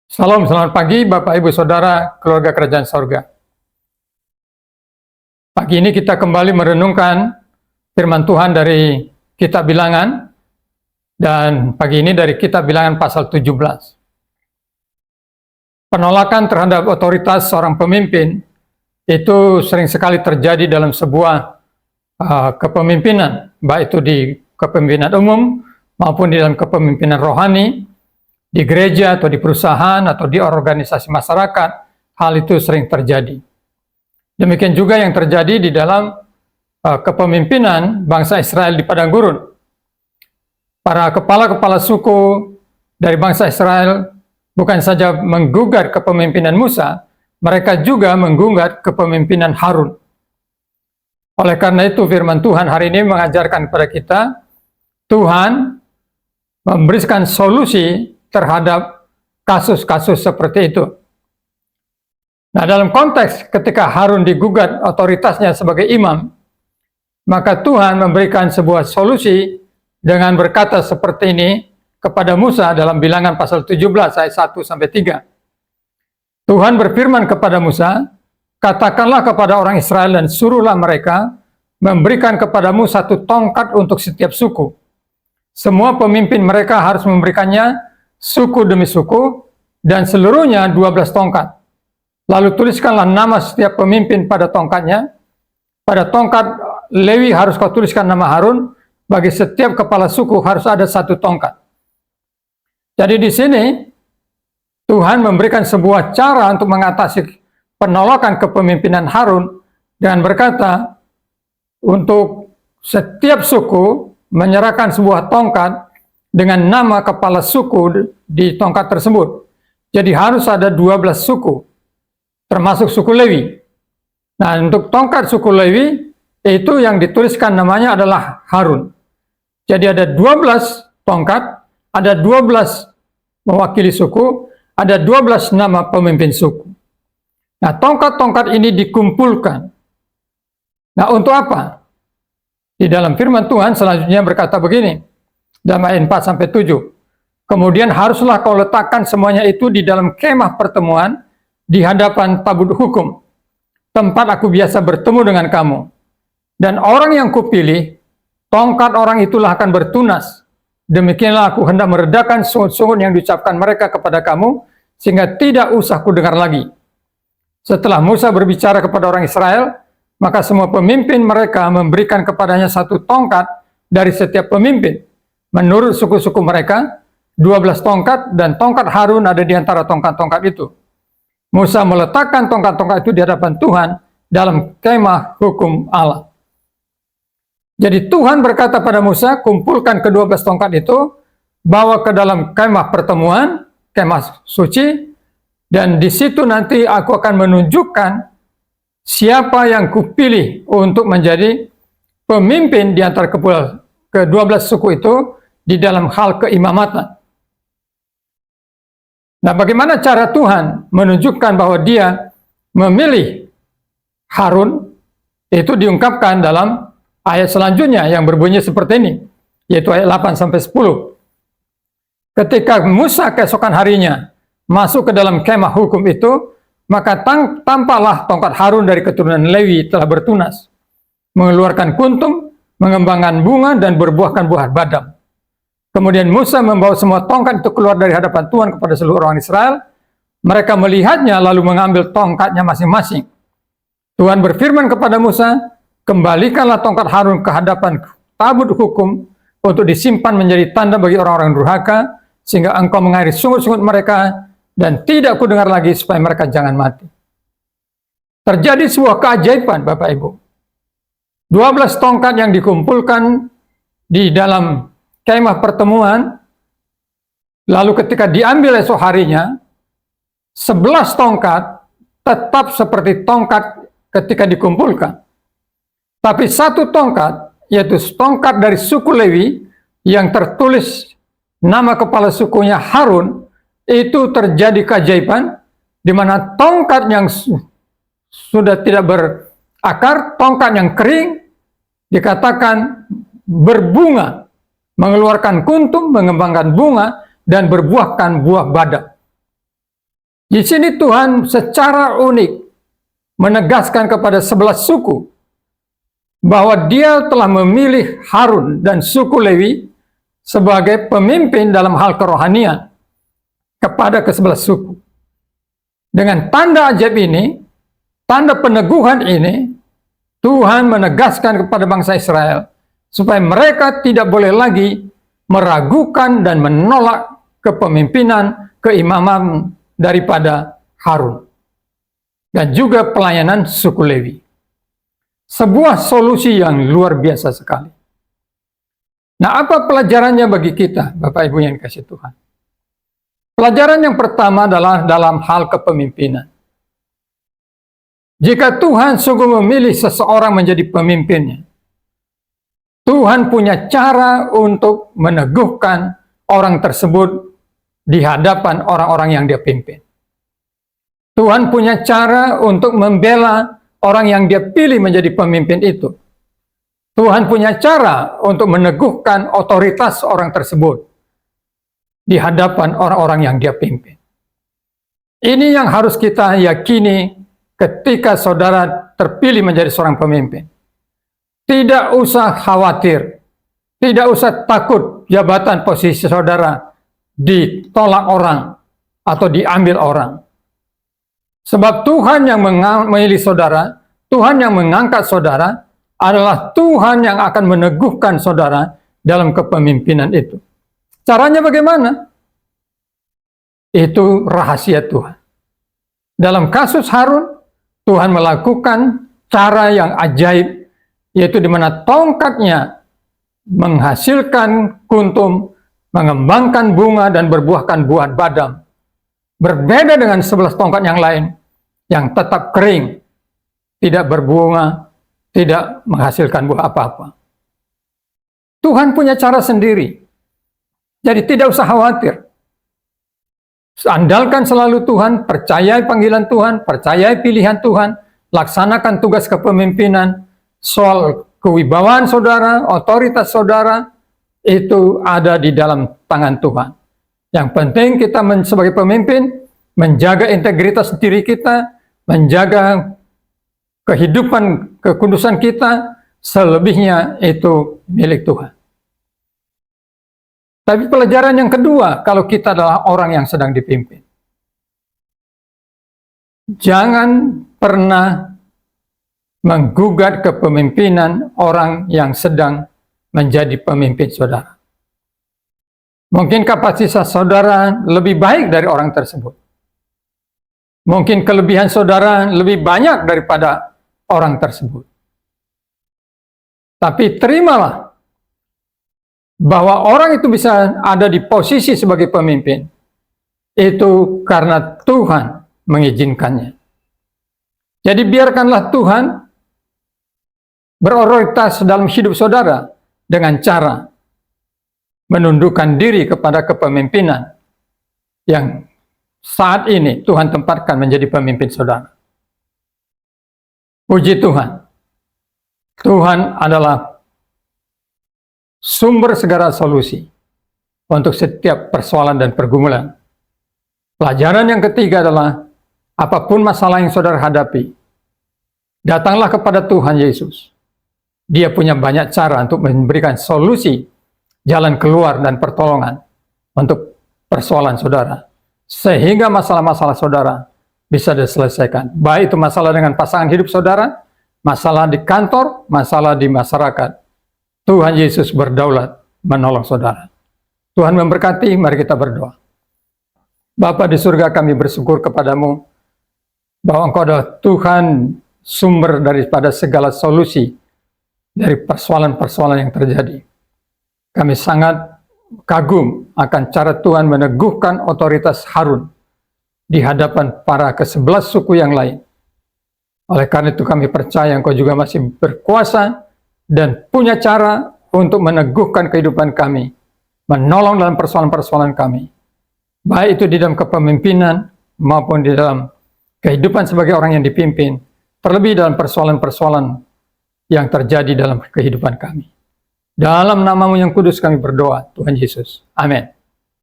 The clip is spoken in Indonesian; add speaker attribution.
Speaker 1: Salam, selamat pagi Bapak Ibu Saudara keluarga kerajaan sorga. Pagi ini kita kembali merenungkan firman Tuhan dari kitab Bilangan, dan pagi ini dari kitab Bilangan pasal 17. Penolakan terhadap otoritas seorang pemimpin itu sering sekali terjadi dalam sebuah kepemimpinan, baik itu di kepemimpinan umum maupun di dalam kepemimpinan rohani, di gereja atau di perusahaan atau di organisasi masyarakat. Hal itu sering terjadi. Demikian juga yang terjadi di dalam kepemimpinan bangsa Israel di padang gurun. Para kepala-kepala suku dari bangsa Israel bukan saja menggugat kepemimpinan Musa, mereka juga menggugat kepemimpinan Harun. Oleh karena itu firman Tuhan hari ini mengajarkan kepada kita, Tuhan memberikan solusi terhadap kasus-kasus seperti itu. Nah, dalam konteks ketika Harun digugat otoritasnya sebagai imam, maka Tuhan memberikan sebuah solusi dengan berkata seperti ini kepada Musa dalam Bilangan pasal 17 ayat 1-3. Tuhan berfirman kepada Musa, "Katakanlah kepada orang Israel dan suruhlah mereka memberikan kepadamu satu tongkat untuk setiap suku. Semua pemimpin mereka harus memberikannya suku demi suku, dan seluruhnya 12 tongkat. Lalu tuliskanlah nama setiap pemimpin pada tongkatnya. Pada tongkat Lewi harus kau tuliskan nama Harun. Bagi setiap kepala suku harus ada satu tongkat." Jadi di sini Tuhan memberikan sebuah cara untuk mengatasi penolakan kepemimpinan Harun dengan berkata, untuk setiap suku menyerahkan sebuah tongkat dengan nama kepala suku di tongkat tersebut. Jadi harus ada 12 suku, termasuk suku Lewi. Nah, untuk tongkat suku Lewi, itu yang dituliskan namanya adalah Harun. Jadi ada 12 tongkat, ada 12 mewakili suku, ada 12 nama pemimpin suku. Nah, tongkat-tongkat ini dikumpulkan. Nah, untuk apa? Di dalam firman Tuhan selanjutnya berkata begini, dalam ayat 4-7. Kemudian haruslah kau letakkan semuanya itu di dalam kemah pertemuan di hadapan tabut hukum, tempat aku biasa bertemu dengan kamu. Dan orang yang kupilih, tongkat orang itulah akan bertunas. Demikianlah aku hendak meredakan sungut-sungut yang diucapkan mereka kepada kamu, sehingga tidak usah kudengar lagi. Setelah Musa berbicara kepada orang Israel, maka semua pemimpin mereka memberikan kepadanya satu tongkat dari setiap pemimpin. Menurut suku-suku mereka, 12 tongkat, dan tongkat Harun ada di antara tongkat-tongkat itu. Musa meletakkan tongkat-tongkat itu di hadapan Tuhan dalam kemah hukum Allah. Jadi Tuhan berkata pada Musa, kumpulkan ke-12 tongkat itu, bawa ke dalam kemah pertemuan, kemah suci, dan di situ nanti aku akan menunjukkan siapa yang kupilih untuk menjadi pemimpin di antara ke-12 suku itu di dalam hal keimamatan. Nah, bagaimana cara Tuhan menunjukkan bahwa dia memilih Harun? Itu diungkapkan dalam ayat selanjutnya yang berbunyi seperti ini, yaitu ayat 8-10. Ketika Musa keesokan harinya masuk ke dalam kemah hukum itu, maka tampaklah tongkat Harun dari keturunan Lewi telah bertunas, mengeluarkan kuntum, mengembangkan bunga, dan berbuahkan buah badam. Kemudian Musa membawa semua tongkat itu keluar dari hadapan Tuhan kepada seluruh orang Israel. Mereka melihatnya lalu mengambil tongkatnya masing-masing. Tuhan berfirman kepada Musa, kembalikanlah tongkat Harun ke hadapan tabut hukum untuk disimpan menjadi tanda bagi orang-orang durhaka, sehingga engkau mengairi sungut-sungut mereka, dan tidak kudengar lagi supaya mereka jangan mati. Terjadi sebuah keajaiban, Bapak Ibu. 12 tongkat yang dikumpulkan di dalam kemah pertemuan, lalu ketika diambil esok harinya, 11 tongkat tetap seperti tongkat ketika dikumpulkan. Tapi satu tongkat, yaitu tongkat dari suku Lewi, yang tertulis nama kepala sukunya Harun, itu terjadi keajaiban, di mana tongkat yang sudah tidak berakar, tongkat yang kering, dikatakan berbunga, mengeluarkan kuntum, mengembangkan bunga, dan berbuahkan buah badam. Di sini Tuhan secara unik menegaskan kepada 11 suku bahwa Dia telah memilih Harun dan suku Lewi sebagai pemimpin dalam hal kerohanian kepada ke-11 suku. Dengan tanda ajaib ini, tanda peneguhan ini, Tuhan menegaskan kepada bangsa Israel supaya mereka tidak boleh lagi meragukan dan menolak kepemimpinan, keimaman daripada Harun dan juga pelayanan suku Lewi. Sebuah solusi yang luar biasa sekali. Nah, apa pelajarannya bagi kita, Bapak Ibu yang dikasihi Tuhan? Pelajaran yang pertama adalah dalam hal kepemimpinan. Jika Tuhan sungguh memilih seseorang menjadi pemimpinnya, Tuhan punya cara untuk meneguhkan orang tersebut di hadapan orang-orang yang Dia pimpin. Tuhan punya cara untuk membela orang yang Dia pilih menjadi pemimpin itu. Tuhan punya cara untuk meneguhkan otoritas orang tersebut di hadapan orang-orang yang Dia pimpin. Ini yang harus kita yakini ketika saudara terpilih menjadi seorang pemimpin. Tidak usah khawatir, tidak usah takut jabatan posisi saudara ditolak orang atau diambil orang. Sebab Tuhan yang memilih saudara, Tuhan yang mengangkat saudara, adalah Tuhan yang akan meneguhkan saudara dalam kepemimpinan itu. Caranya bagaimana? Itu rahasia Tuhan. Dalam kasus Harun, Tuhan melakukan cara yang ajaib, yaitu di mana tongkatnya menghasilkan kuntum, mengembangkan bunga dan berbuahkan buah badam. Berbeda dengan 11 tongkat yang lain, yang tetap kering, tidak berbunga, tidak menghasilkan buah apa-apa. Tuhan punya cara sendiri. Jadi tidak usah khawatir. Andalkan selalu Tuhan, percayai panggilan Tuhan, percayai pilihan Tuhan, laksanakan tugas kepemimpinan. Soal kewibawaan saudara, otoritas saudara, itu ada di dalam tangan Tuhan. Yang penting kita sebagai pemimpin, menjaga integritas diri kita, menjaga kehidupan, kekudusan kita, selebihnya itu milik Tuhan. Tapi pelajaran yang kedua, kalau kita adalah orang yang sedang dipimpin, jangan pernah menggugat kepemimpinan orang yang sedang menjadi pemimpin saudara. Mungkin kapasitas saudara lebih baik dari orang tersebut. Mungkin kelebihan saudara lebih banyak daripada orang tersebut. Tapi terimalah bahwa orang itu bisa ada di posisi sebagai pemimpin itu karena Tuhan mengizinkannya. Jadi biarkanlah Tuhan berotoritas dalam hidup saudara dengan cara menundukkan diri kepada kepemimpinan yang saat ini Tuhan tempatkan menjadi pemimpin saudara. Puji Tuhan. Tuhan adalah sumber segala solusi untuk setiap persoalan dan pergumulan. Pelajaran yang ketiga adalah apapun masalah yang saudara hadapi, datanglah kepada Tuhan Yesus. Dia punya banyak cara untuk memberikan solusi, jalan keluar dan pertolongan untuk persoalan saudara. Sehingga masalah-masalah saudara bisa diselesaikan. Baik itu masalah dengan pasangan hidup saudara, masalah di kantor, masalah di masyarakat. Tuhan Yesus berdaulat menolong saudara. Tuhan memberkati, mari kita berdoa. Bapa di surga, kami bersyukur kepadamu bahwa Engkau adalah Tuhan sumber daripada segala solusi dari persoalan-persoalan yang terjadi. Kami sangat kagum akan cara Tuhan meneguhkan otoritas Harun di hadapan para ke-11 suku yang lain. Oleh karena itu kami percaya Engkau juga masih berkuasa dan punya cara untuk meneguhkan kehidupan kami, menolong dalam persoalan-persoalan kami, baik itu di dalam kepemimpinan maupun di dalam kehidupan sebagai orang yang dipimpin, terlebih dalam persoalan-persoalan yang terjadi dalam kehidupan kami. Dalam nama-Mu yang kudus kami berdoa, Tuhan Yesus. Amin.